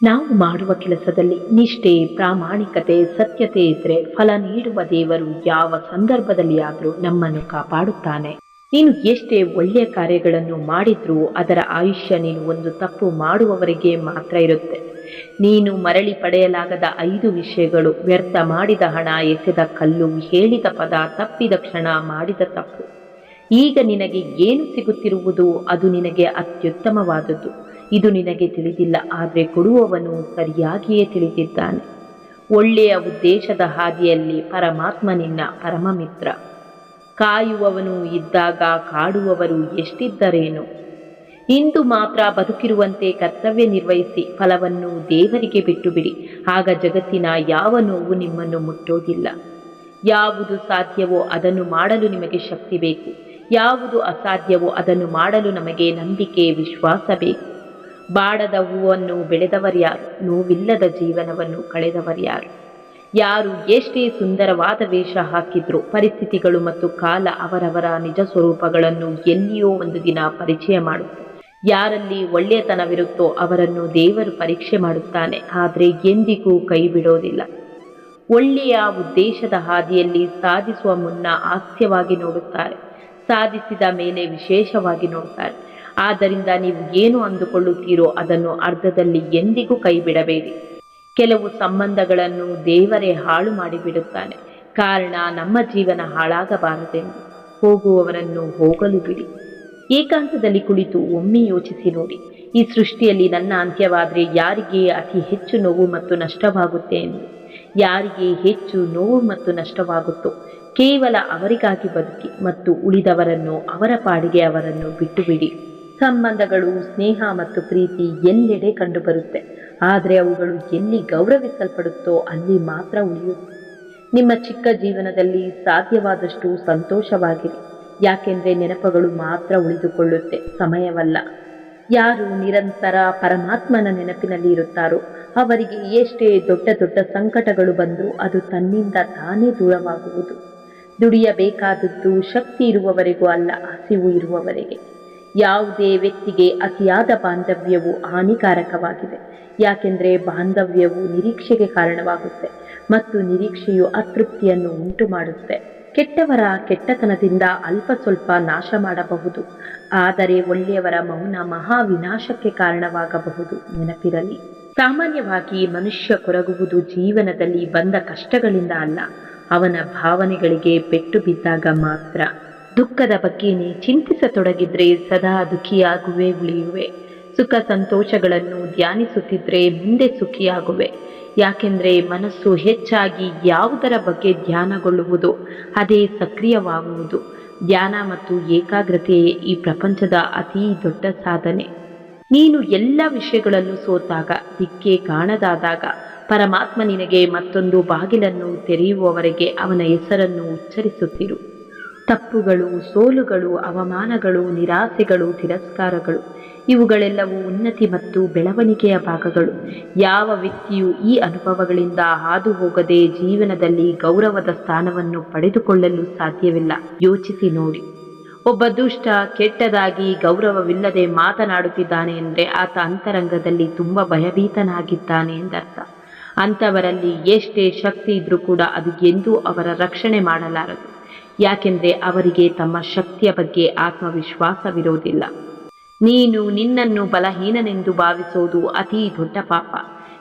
ನಾವು ಮಾಡುವ ಕೆಲಸದಲ್ಲಿ ನಿಷ್ಠೆ, ಪ್ರಾಮಾಣಿಕತೆ, ಸತ್ಯತೆ ಇದ್ರೆ ಫಲ ನೀಡುವ ದೇವರು ಯಾವ ಸಂದರ್ಭದಲ್ಲಿ ಆದರೂ ನಮ್ಮನ್ನು ಕಾಪಾಡುತ್ತಾನೆ. ನೀನು ಎಷ್ಟೇ ಒಳ್ಳೆಯ ಕಾರ್ಯಗಳನ್ನು ಮಾಡಿದ್ರೂ ಅದರ ಆಯುಷ್ಯ ನೀನು ಒಂದು ತಪ್ಪು ಮಾಡುವವರಿಗೆ ಮಾತ್ರ ಇರುತ್ತೆ. ನೀನು ಮರಳಿ ಪಡೆಯಲಾಗದ 5 ವಿಷಯಗಳು: ವ್ಯರ್ಥ ಮಾಡಿದ ಹಣ, ಎಸೆದ ಕಲ್ಲು, ಹೇಳಿದ ಪದ, ತಪ್ಪಿದ ಕ್ಷಣ, ಮಾಡಿದ ತಪ್ಪು. ಈಗ ನಿನಗೆ ಏನು ಸಿಗುತ್ತಿರುವುದು ಅದು ನಿನಗೆ ಅತ್ಯುತ್ತಮವಾದದ್ದು. ಇದು ನಿನಗೆ ತಿಳಿದಿಲ್ಲ, ಆದರೆ ಕೊಡುವವನು ಸರಿಯಾಗಿಯೇ ತಿಳಿದಿದ್ದಾನೆ. ಒಳ್ಳೆಯ ಉದ್ದೇಶದ ಹಾದಿಯಲ್ಲಿ ಪರಮಾತ್ಮ ನಿನ್ನ ಪರಮ ಮಿತ್ರ. ಕಾಯುವವನು ಇದ್ದಾಗ ಕಾಡುವವರು ಎಷ್ಟಿದ್ದರೇನು. ಇಂದು ಮಾತ್ರ ಬದುಕಿರುವಂತೆ ಕರ್ತವ್ಯ ನಿರ್ವಹಿಸಿ ಫಲವನ್ನು ದೇವರಿಗೆ ಬಿಟ್ಟು ಬಿಡಿ. ಆಗ ಜಗತ್ತಿನ ಯಾವ ನೋವು ನಿಮ್ಮನ್ನು ಮುಟ್ಟೋದಿಲ್ಲ. ಯಾವುದು ಸಾಧ್ಯವೋ ಅದನ್ನು ಮಾಡಲು ನಿಮಗೆ ಶಕ್ತಿ ಬೇಕು. ಯಾವುದು ಅಸಾಧ್ಯವೋ ಅದನ್ನು ಮಾಡಲು ನಮಗೆ ನಂಬಿಕೆ, ವಿಶ್ವಾಸ ಬೇಕು. ಬಾಡದ ಹೂವನ್ನು ಬೆಳೆದವರ್ಯಾರು? ನೋವಿಲ್ಲದ ಜೀವನವನ್ನು ಕಳೆದವರ್ಯಾರು? ಯಾರು ಎಷ್ಟೇ ಸುಂದರವಾದ ವೇಷ ಹಾಕಿದ್ರೂ ಪರಿಸ್ಥಿತಿಗಳು ಮತ್ತು ಕಾಲ ಅವರವರ ನಿಜ ಸ್ವರೂಪಗಳನ್ನು ಎಲ್ಲಿಯೋ ಒಂದು ದಿನ ಪರಿಚಯ ಮಾಡುತ್ತೆ. ಯಾರಲ್ಲಿ ಒಳ್ಳೆಯತನವಿರುತ್ತೋ ಅವರನ್ನು ದೇವರು ಪರೀಕ್ಷೆ ಮಾಡುತ್ತಾನೆ, ಆದರೆ ಎಂದಿಗೂ ಕೈ ಬಿಡೋದಿಲ್ಲ. ಒಳ್ಳೆಯ ಉದ್ದೇಶದ ಹಾದಿಯಲ್ಲಿ ಸಾಧಿಸುವ ಮುನ್ನ ಹಾಸ್ಯವಾಗಿ ನೋಡುತ್ತಾರೆ, ಸಾಧಿಸಿದ ಮೇಲೆ ವಿಶೇಷವಾಗಿ ನೋಡುತ್ತಾರೆ. ಆದ್ದರಿಂದ ನೀವು ಏನು ಅಂದುಕೊಳ್ಳುತ್ತೀರೋ ಅದನ್ನು ಅರ್ಧದಲ್ಲಿ ಎಂದಿಗೂ ಕೈ ಬಿಡಬೇಡಿ. ಕೆಲವು ಸಂಬಂಧಗಳನ್ನು ದೇವರೇ ಹಾಳು ಮಾಡಿಬಿಡುತ್ತಾನೆ. ಕಾರಣ ನಮ್ಮ ಜೀವನ ಹಾಳಾಗಬಾರದೆಂದು. ಹೋಗುವವರನ್ನು ಹೋಗಲು ಬಿಡಿ. ಏಕಾಂತದಲ್ಲಿ ಕುಳಿತು ಒಮ್ಮೆ ಯೋಚಿಸಿ ನೋಡಿ, ಈ ಸೃಷ್ಟಿಯಲ್ಲಿ ನನ್ನ ಅಂತ್ಯವಾದರೆ ಯಾರಿಗೆ ಅತಿ ಹೆಚ್ಚು ನೋವು ಮತ್ತು ನಷ್ಟವಾಗುತ್ತೆ ಎಂದು. ಯಾರಿಗೆ ಹೆಚ್ಚು ನೋವು ಮತ್ತು ನಷ್ಟವಾಗುತ್ತೋ ಕೇವಲ ಅವರಿಗಾಗಿ ಬದುಕಿ ಮತ್ತು ಉಳಿದವರನ್ನು ಅವರ ಪಾಡಿಗೆ ಅವರನ್ನು ಬಿಟ್ಟು ಬಿಡಿ. ಸಂಬಂಧಗಳು, ಸ್ನೇಹ ಮತ್ತು ಪ್ರೀತಿ ಎಲ್ಲೆಡೆ ಕಂಡುಬರುತ್ತೆ, ಆದರೆ ಅವುಗಳು ಎಲ್ಲಿ ಗೌರವಿಸಲ್ಪಡುತ್ತೋ ಅಲ್ಲಿ ಮಾತ್ರ ಉಳಿಯುತ್ತೆ. ನಿಮ್ಮ ಚಿಕ್ಕ ಜೀವನದಲ್ಲಿ ಸಾಧ್ಯವಾದಷ್ಟು ಸಂತೋಷವಾಗಿರಿ, ಯಾಕೆಂದರೆ ನೆನಪುಗಳು ಮಾತ್ರ ಉಳಿದುಕೊಳ್ಳುತ್ತೆ, ಸಮಯವಲ್ಲ. ಯಾರು ನಿರಂತರ ಪರಮಾತ್ಮನ ನೆನಪಿನಲ್ಲಿ ಇರುತ್ತಾರೋ ಅವರಿಗೆ ಎಷ್ಟೇ ದೊಡ್ಡ ದೊಡ್ಡ ಸಂಕಟಗಳು ಬಂದರೂ ಅದು ತನ್ನಿಂದ ತಾನೇ ದೂರವಾಗುವುದು. ದುಡಿಯಬೇಕಾದದ್ದು ಶಕ್ತಿ ಇರುವವರೆಗೂ ಅಲ್ಲ, ಹಸಿವು ಇರುವವರೆಗೆ. ಯಾವುದೇ ವ್ಯಕ್ತಿಗೆ ಅತಿಯಾದ ಬಾಂಧವ್ಯವು ಹಾನಿಕಾರಕವಾಗಿದೆ, ಯಾಕೆಂದರೆ ಬಾಂಧವ್ಯವು ನಿರೀಕ್ಷೆಗೆ ಕಾರಣವಾಗುತ್ತೆ ಮತ್ತು ನಿರೀಕ್ಷೆಯು ಅತೃಪ್ತಿಯನ್ನು ಉಂಟು ಮಾಡುತ್ತೆ. ಕೆಟ್ಟವರ ಕೆಟ್ಟತನದಿಂದ ಅಲ್ಪ ಸ್ವಲ್ಪ ನಾಶ ಮಾಡಬಹುದು, ಆದರೆ ಒಳ್ಳೆಯವರ ಮೌನ ಮಹಾ ವಿನಾಶಕ್ಕೆ ಕಾರಣವಾಗಬಹುದು. ನೆನಪಿರಲಿ, ಸಾಮಾನ್ಯವಾಗಿ ಮನುಷ್ಯ ಕೊರಗುವುದು ಜೀವನದಲ್ಲಿ ಬಂದ ಕಷ್ಟಗಳಿಂದ ಅಲ್ಲ, ಅವನ ಭಾವನೆಗಳಿಗೆ ಪೆಟ್ಟು ಬಿದ್ದಾಗ ಮಾತ್ರ. ದುಃಖದ ಬಗ್ಗೆನೇ ಚಿಂತಿಸತೊಡಗಿದ್ರೆ ಸದಾ ದುಃಖಿಯಾಗುವೆ ಉಳಿಯುವೆ. ಸುಖ ಸಂತೋಷಗಳನ್ನು ಧ್ಯಾನಿಸುತ್ತಿದ್ರೆ ಮುಂದೆ ಸುಖಿಯಾಗುವೆ. ಯಾಕೆಂದರೆ ಮನಸ್ಸು ಹೆಚ್ಚಾಗಿ ಯಾವುದರ ಬಗ್ಗೆ ಧ್ಯಾನಗೊಳ್ಳುವುದೋ ಅದೇ ಸಕ್ರಿಯವಾಗುವುದು. ಧ್ಯಾನ ಮತ್ತು ಏಕಾಗ್ರತೆಯೇ ಈ ಪ್ರಪಂಚದ ಅತೀ ದೊಡ್ಡ ಸಾಧನೆ. ನೀನು ಎಲ್ಲ ವಿಷಯಗಳಲ್ಲೂ ಸೋತಾಗ, ದಿಕ್ಕೇ ಕಾಣದಾದಾಗ ಪರಮಾತ್ಮ ನಿನಗೆ ಮತ್ತೊಂದು ಬಾಗಿಲನ್ನು ತೆರೆಯುವವರೆಗೆ ಅವನ ಹೆಸರನ್ನು ಉಚ್ಚರಿಸುತ್ತಿರು. ತಪ್ಪುಗಳು, ಸೋಲುಗಳು, ಅವಮಾನಗಳು, ನಿರಾಸೆಗಳು, ತಿರಸ್ಕಾರಗಳು ಇವುಗಳೆಲ್ಲವೂ ಉನ್ನತಿ ಮತ್ತು ಬೆಳವಣಿಗೆಯ ಭಾಗಗಳು. ಯಾವ ವ್ಯಕ್ತಿಯು ಈ ಅನುಭವಗಳಿಂದ ಹಾದು ಹೋಗದೆ ಜೀವನದಲ್ಲಿ ಗೌರವದ ಸ್ಥಾನವನ್ನು ಪಡೆದುಕೊಳ್ಳಲು ಸಾಧ್ಯವಿಲ್ಲ. ಯೋಚಿಸಿ ನೋಡಿ. ಒಬ್ಬ ದುಷ್ಟ ಕೆಟ್ಟದಾಗಿ ಗೌರವವಿಲ್ಲದೆ ಮಾತನಾಡುತ್ತಿದ್ದಾನೆ ಎಂದರೆ ಆತ ಅಂತರಂಗದಲ್ಲಿ ತುಂಬ ಭಯಭೀತನಾಗಿದ್ದಾನೆ ಎಂದರ್ಥ. ಅಂಥವರಲ್ಲಿ ಎಷ್ಟೇ ಶಕ್ತಿ ಇದ್ರೂ ಕೂಡ ಅದು ಎಂದೂ ಅವರ ರಕ್ಷಣೆ ಮಾಡಲಾರದು, ಯಾಕೆಂದರೆ ಅವರಿಗೆ ತಮ್ಮ ಶಕ್ತಿಯ ಬಗ್ಗೆ ಆತ್ಮವಿಶ್ವಾಸವಿರೋದಿಲ್ಲ. ನೀನು ನಿನ್ನನ್ನು ಬಲಹೀನನೆಂದು ಭಾವಿಸೋದು ಅತೀ ದೊಡ್ಡ ಪಾಪ.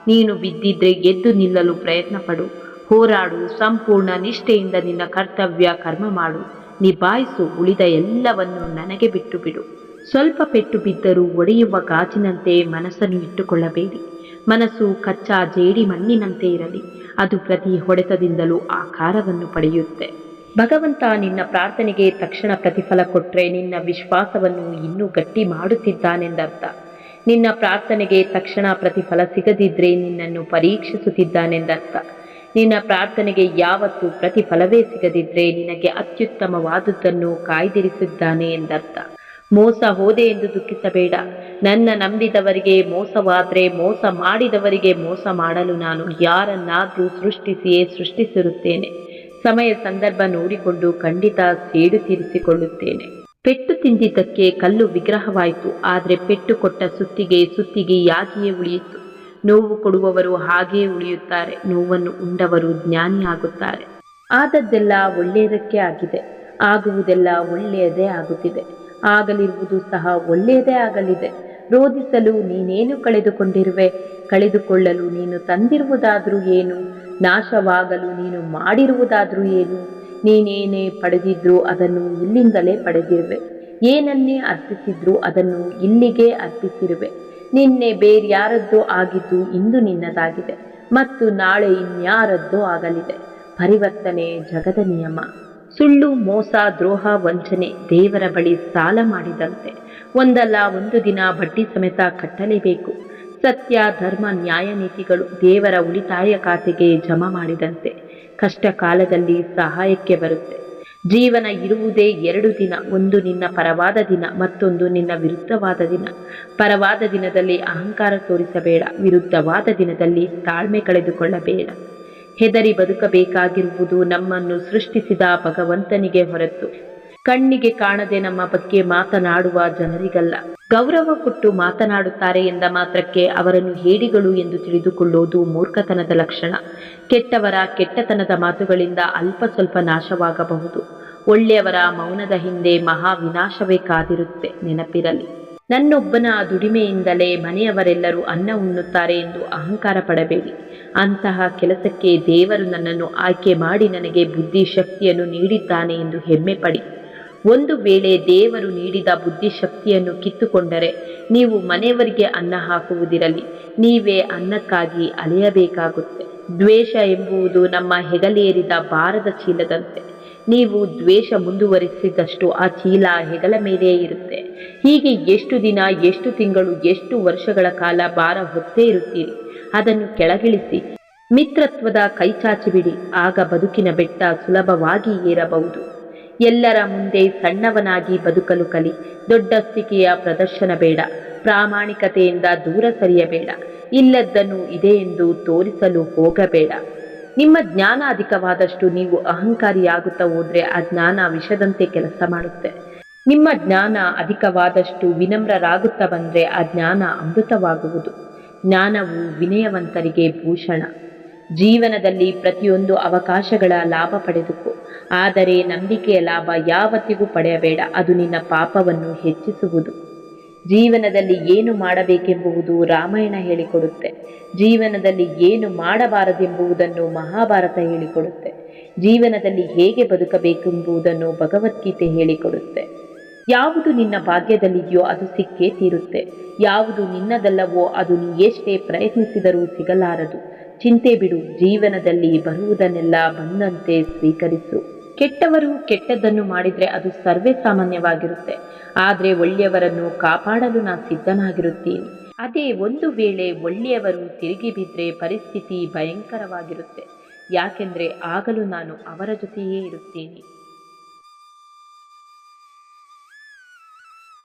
ನೀನು ಬಿದ್ದಿದ್ರೆ ಎದ್ದು ನಿಲ್ಲಲು ಪ್ರಯತ್ನ ಪಡು, ಹೋರಾಡು, ಸಂಪೂರ್ಣ ನಿಷ್ಠೆಯಿಂದ ನಿನ್ನ ಕರ್ತವ್ಯ ಕರ್ಮ ಮಾಡು, ನಿಭಾಯಿಸು. ಉಳಿದ ಎಲ್ಲವನ್ನು ನನಗೆ ಬಿಟ್ಟು ಬಿಡು. ಸ್ವಲ್ಪ ಪೆಟ್ಟು ಬಿದ್ದರೂ ಒಡೆಯುವ ಗಾಜಿನಂತೆ ಮನಸ್ಸನ್ನು ಇಟ್ಟುಕೊಳ್ಳಬೇಡಿ. ಮನಸ್ಸು ಕಚ್ಚಾ ಜೇಡಿ ಮಣ್ಣಿನಂತೆ ಇರಲಿ, ಅದು ಪ್ರತಿ ಹೊಡೆತದಿಂದಲೂ ಆಕಾರವನ್ನು ಪಡೆಯುತ್ತೆ. ಭಗವಂತ ನಿನ್ನ ಪ್ರಾರ್ಥನೆಗೆ ತಕ್ಷಣ ಪ್ರತಿಫಲ ಕೊಟ್ಟರೆ ನಿನ್ನ ವಿಶ್ವಾಸವನ್ನು ಇನ್ನೂ ಗಟ್ಟಿ ಮಾಡುತ್ತಿದ್ದಾನೆಂದರ್ಥ. ನಿನ್ನ ಪ್ರಾರ್ಥನೆಗೆ ತಕ್ಷಣ ಪ್ರತಿಫಲ ಸಿಗದಿದ್ದರೆ ನಿನ್ನನ್ನು ಪರೀಕ್ಷಿಸುತ್ತಿದ್ದಾನೆಂದರ್ಥ. ನಿನ್ನ ಪ್ರಾರ್ಥನೆಗೆ ಯಾವತ್ತೂ ಪ್ರತಿಫಲವೇ ಸಿಗದಿದ್ದರೆ ನಿನಗೆ ಅತ್ಯುತ್ತಮವಾದುದನ್ನು ಕಾಯ್ದಿರಿಸಿದ್ದಾನೆ ಎಂದರ್ಥ. ಮೋಸ ಹೋದೆ ಎಂದು ದುಃಖಿಸಬೇಡ. ನನ್ನ ನಂಬಿದವರಿಗೆ ಮೋಸವಾದರೆ ಮೋಸ ಮಾಡಿದವರಿಗೆ ಮೋಸ ಮಾಡಲು ನಾನು ಯಾರನ್ನಾದರೂ ಸೃಷ್ಟಿಸಿಯೇ ಸೃಷ್ಟಿಸಿರುತ್ತೇನೆ. ಸಮಯ ಸಂದರ್ಭ ನೋಡಿಕೊಂಡು ಖಂಡಿತ ಸೇಡು ತೀರಿಸಿಕೊಳ್ಳುತ್ತೇನೆ. ಪೆಟ್ಟು ತಿಂದಿದ್ದಕ್ಕೆ ಕಲ್ಲು ವಿಗ್ರಹವಾಯಿತು, ಆದರೆ ಪೆಟ್ಟು ಕೊಟ್ಟ ಸುತ್ತಿಗೆಯಾಗಿಯೇ ಉಳಿಯಿತು. ನೋವು ಕೊಡುವವರು ಹಾಗೇ ಉಳಿಯುತ್ತಾರೆ, ನೋವನ್ನು ಉಂಡವರು ಜ್ಞಾನಿಯಾಗುತ್ತಾರೆ. ಆದದ್ದೆಲ್ಲ ಒಳ್ಳೆಯದಕ್ಕೆ ಆಗಿದೆ, ಆಗುವುದೆಲ್ಲ ಒಳ್ಳೆಯದೇ ಆಗುತ್ತಿದೆ, ಆಗಲಿರುವುದು ಸಹ ಒಳ್ಳೆಯದೇ ಆಗಲಿದೆ. ರೋಧಿಸಲು ನೀನೇನು ಕಳೆದುಕೊಂಡಿರುವೆ? ಕಳೆದುಕೊಳ್ಳಲು ನೀನು ತಂದಿರುವುದಾದರೂ ಏನು? ನಾಶವಾಗಲು ನೀನು ಮಾಡಿರುವುದಾದರೂ ಏನು? ನೀನೇನೇ ಪಡೆದಿದ್ರೂ ಅದನ್ನು ಇಲ್ಲಿಂದಲೇ ಪಡೆದಿರುವೆ, ಏನನ್ನೇ ಅರ್ಪಿಸಿದ್ರೂ ಅದನ್ನು ಇಲ್ಲಿಗೆ ಅರ್ಪಿಸಿರುವೆ. ನಿನ್ನೆ ಬೇರ್ಯಾರದ್ದೋ ಆಗಿದ್ದು ಇಂದು ನಿನ್ನದಾಗಿದೆ ಮತ್ತು ನಾಳೆ ಇನ್ಯಾರದ್ದೋ ಆಗಲಿದೆ. ಪರಿವರ್ತನೆ ಜಗದ ನಿಯಮ. ಸುಳ್ಳು, ಮೋಸ, ದ್ರೋಹ, ವಂಚನೆ ದೇವರ ಬಳಿ ಸಾಲ ಮಾಡಿದಂತೆ, ಒಂದಲ್ಲ ಒಂದು ದಿನ ಬಡ್ಡಿ ಸಮೇತ ಕಟ್ಟಲೇಬೇಕು. ಸತ್ಯ, ಧರ್ಮ, ನ್ಯಾಯ, ನೀತಿಗಳು ದೇವರ ಉಳಿತಾಯ ಖಾತೆಗೆ ಜಮಾ ಮಾಡಿದಂತೆ ಕಷ್ಟ ಕಾಲದಲ್ಲಿ ಸಹಾಯಕ್ಕೆ ಬರುತ್ತೆ. ಜೀವನ ಇರುವುದೇ 2 ದಿನ, ಒಂದು ನಿನ್ನ ಪರವಾದ ದಿನ, ಮತ್ತೊಂದು ನಿನ್ನ ವಿರುದ್ಧವಾದ ದಿನ. ಪರವಾದ ದಿನದಲ್ಲಿ ಅಹಂಕಾರ ತೋರಿಸಬೇಡ, ವಿರುದ್ಧವಾದ ದಿನದಲ್ಲಿ ತಾಳ್ಮೆ ಕಳೆದುಕೊಳ್ಳಬೇಡ. ಹೆದರಿ ಬದುಕಬೇಕಾಗಿರುವುದು ನಮ್ಮನ್ನು ಸೃಷ್ಟಿಸಿದ ಭಗವಂತನಿಗೆ ಹೊರತು ಕಣ್ಣಿಗೆ ಕಾಣದೆ ನಮ್ಮ ಬಗ್ಗೆ ಮಾತನಾಡುವ ಜನರಿಗಲ್ಲ. ಗೌರವ ಕೊಟ್ಟು ಮಾತನಾಡುತ್ತಾರೆ ಎಂದ ಮಾತ್ರಕ್ಕೆ ಅವರನ್ನು ಹೇಡಿಗಳು ಎಂದು ತಿಳಿದುಕೊಳ್ಳುವುದು ಮೂರ್ಖತನದ ಲಕ್ಷಣ. ಕೆಟ್ಟವರ ಕೆಟ್ಟತನದ ಮಾತುಗಳಿಂದ ಅಲ್ಪ ಸ್ವಲ್ಪ ನಾಶವಾಗಬಹುದು, ಒಳ್ಳೆಯವರ ಮೌನದ ಹಿಂದೆ ಮಹಾ ವಿನಾಶವೇ ಕಾದಿರುತ್ತೆ. ನೆನಪಿರಲಿ, ನನ್ನೊಬ್ಬನ ದುಡಿಮೆಯಿಂದಲೇ ಮನೆಯವರೆಲ್ಲರೂ ಅನ್ನ ಉಣ್ಣುತ್ತಾರೆ ಎಂದು ಅಹಂಕಾರ ಪಡಬೇಡಿ. ಅಂತಹ ಕೆಲಸಕ್ಕೆ ದೇವರು ನನ್ನನ್ನು ಆಯ್ಕೆ ಮಾಡಿ ನನಗೆ ಬುದ್ಧಿಶಕ್ತಿಯನ್ನು ನೀಡಿದ್ದಾನೆ ಎಂದು ಹೆಮ್ಮೆ ಪಡಿ. ಒಂದು ವೇಳೆ ದೇವರು ನೀಡಿದ ಬುದ್ಧಿಶಕ್ತಿಯನ್ನು ಕಿತ್ತುಕೊಂಡರೆ ನೀವು ಮನೆಯವರಿಗೆ ಅನ್ನ ಹಾಕುವುದಿರಲಿ, ನೀವೇ ಅನ್ನಕ್ಕಾಗಿ ಅಲೆಯಬೇಕಾಗುತ್ತೆ. ದ್ವೇಷ ಎಂಬುದು ನಮ್ಮ ಹೆಗಲೇರಿದ ಭಾರದ ಚೀಲದಂತೆ. ನೀವು ದ್ವೇಷ ಮುಂದುವರಿಸಿದಷ್ಟು ಆ ಚೀಲ ಹೆಗಲ ಮೇಲೆಯೇ ಇರುತ್ತೆ. ಹೀಗೆ ಎಷ್ಟು ದಿನ, ಎಷ್ಟು ತಿಂಗಳು, ಎಷ್ಟು ವರ್ಷಗಳ ಕಾಲ ಭಾರ ಹೊತ್ತೇ ಇರುತ್ತೀರಿ. ಅದನ್ನು ಕೆಳಗಿಳಿಸಿ ಮಿತ್ರತ್ವದ ಕೈ ಚಾಚಿಬಿಡಿ, ಆಗ ಬದುಕಿನ ಬೆಟ್ಟ ಸುಲಭವಾಗಿ ಏರಬಹುದು. ಎಲ್ಲರ ಮುಂದೆ ಸಣ್ಣವನಾಗಿ ಬದುಕಲು ಕಲಿ. ದೊಡ್ಡಸ್ತಿಕೆಯ ಪ್ರದರ್ಶನ ಬೇಡ, ಪ್ರಾಮಾಣಿಕತೆಯಿಂದ ದೂರ ಸರಿಯಬೇಡ, ಇಲ್ಲದ್ದನ್ನು ಇದೆ ಎಂದು ತೋರಿಸಲು ಹೋಗಬೇಡ. ನಿಮ್ಮ ಜ್ಞಾನ ಅಧಿಕವಾದಷ್ಟು ನೀವು ಅಹಂಕಾರಿಯಾಗುತ್ತಾ ಹೋದ್ರೆ ಆ ಜ್ಞಾನ ವಿಷದಂತೆ ಕೆಲಸ ಮಾಡುತ್ತೆ. ನಿಮ್ಮ ಜ್ಞಾನ ಅಧಿಕವಾದಷ್ಟು ವಿನಮ್ರರಾಗುತ್ತಾ ಬಂದರೆ ಆ ಜ್ಞಾನ ಅಮೃತವಾಗುವುದು. ಜ್ಞಾನವು ವಿನಯವಂತರಿಗೆ ಭೂಷಣ. ಜೀವನದಲ್ಲಿ ಪ್ರತಿಯೊಂದು ಅವಕಾಶಗಳ ಲಾಭ ಪಡೆದುಕೋ, ಆದರೆ ನಂಬಿಕೆಯ ಲಾಭ ಯಾವತ್ತಿಗೂ ಪಡೆಯಬೇಡ, ಅದು ನಿನ್ನ ಪಾಪವನ್ನು ಹೆಚ್ಚಿಸುವುದು. ಜೀವನದಲ್ಲಿ ಏನು ಮಾಡಬೇಕೆಂಬುದು ರಾಮಾಯಣ ಹೇಳಿಕೊಡುತ್ತೆ, ಜೀವನದಲ್ಲಿ ಏನು ಮಾಡಬಾರದೆಂಬುದನ್ನು ಮಹಾಭಾರತ ಹೇಳಿಕೊಡುತ್ತೆ, ಜೀವನದಲ್ಲಿ ಹೇಗೆ ಬದುಕಬೇಕೆಂಬುದನ್ನು ಭಗವದ್ಗೀತೆ ಹೇಳಿಕೊಡುತ್ತೆ. ಯಾವುದು ನಿನ್ನ ಭಾಗ್ಯದಲ್ಲಿದೆಯೋ ಅದು ಸಿಕ್ಕೇ ತೀರುತ್ತೆ, ಯಾವುದು ನಿನ್ನದಲ್ಲವೋ ಅದು ನೀ ಎಷ್ಟೇ ಪ್ರಯತ್ನಿಸಿದರೂ ಸಿಗಲಾರದು. ಚಿಂತೆ ಬಿಡು, ಜೀವನದಲ್ಲಿ ಬರುವುದನ್ನೆಲ್ಲ ಬಂದಂತೆ ಸ್ವೀಕರಿಸು. ಕೆಟ್ಟವರು ಕೆಟ್ಟದ್ದನ್ನು ಮಾಡಿದರೆ ಅದು ಸರ್ವೇ ಸಾಮಾನ್ಯವಾಗಿರುತ್ತೆ, ಆದರೆ ಒಳ್ಳೆಯವರನ್ನು ಕಾಪಾಡಲು ನಾನು ಸಿದ್ಧನಾಗಿರುತ್ತೀನಿ. ಅದೇ ಒಂದು ವೇಳೆ ಒಳ್ಳೆಯವರು ತಿರುಗಿ ಬಿದ್ದರೆ ಪರಿಸ್ಥಿತಿ ಭಯಂಕರವಾಗಿರುತ್ತೆ, ಯಾಕೆಂದರೆ ಆಗಲೂ ನಾನು ಅವರ ಜೊತೆಯೇ ಇರುತ್ತೇನೆ.